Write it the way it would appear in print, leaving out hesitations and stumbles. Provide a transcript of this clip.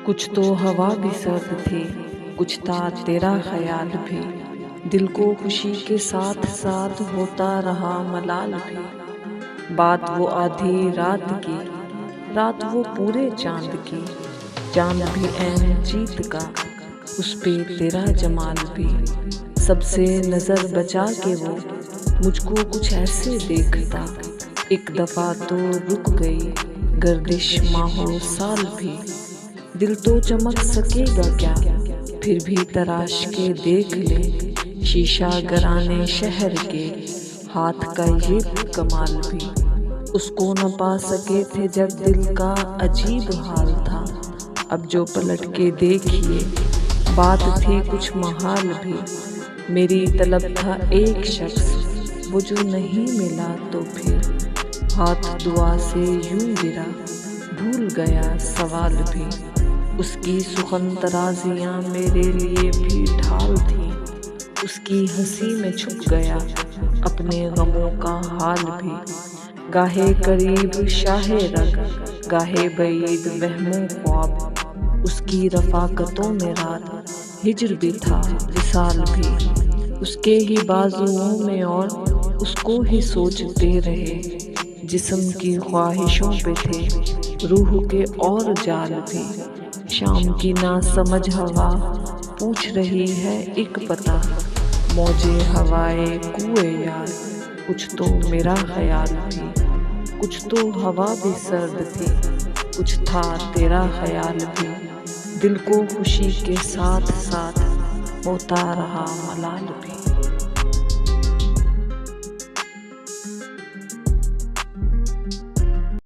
कुछ तो हवा भी सर्द थी, कुछ था तेरा ख्याल भी। दिल को खुशी के साथ साथ होता रहा मलाल भी। बात वो आधी रात की, रात वो पूरे चांद की। चांद भी ऐन जीत का, उस पे तेरा जमाल भी। सबसे नजर बचा के वो मुझको कुछ ऐसे देखता। एक दफा तो रुक गई गर्दिश माहो साल भी। दिल तो चमक सकेगा क्या, फिर भी तराश के देख ले। शीशा गराने शहर के हाथ का ये कमाल भी। उसको न पा सके थे जब दिल का अजीब हाल था। अब जो पलट के देखिए बात थी कुछ महाल भी। मेरी तलब था एक शख्स, वो जो नहीं मिला तो फिर हाथ दुआ से यूं गिरा, भूल गया सवाल भी। उसकी सुखन तराजियाँ मेरे लिए भी ढाल थी। उसकी हंसी में छुप गया अपने गमों का हाल भी। गाहे करीब शाहे रग, गाहे बईद वहमों ख्वाब। उसकी रफाकतों में रात हिज्र भी था विसाल भी। उसके ही बाजुओं में और उसको ही सोचते रहे। जिस्म की ख्वाहिशों पे थे रूह के और जाल भी। शाम की ना समझ हवा पूछ रही है एक पता। मौजे हवाए कुए यार, कुछ तो मेरा ख्याल भी। कुछ तो हवा भी सर्द थी, कुछ था तेरा ख्याल भी। दिल को खुशी के साथ साथ होता रहा मलाल भी।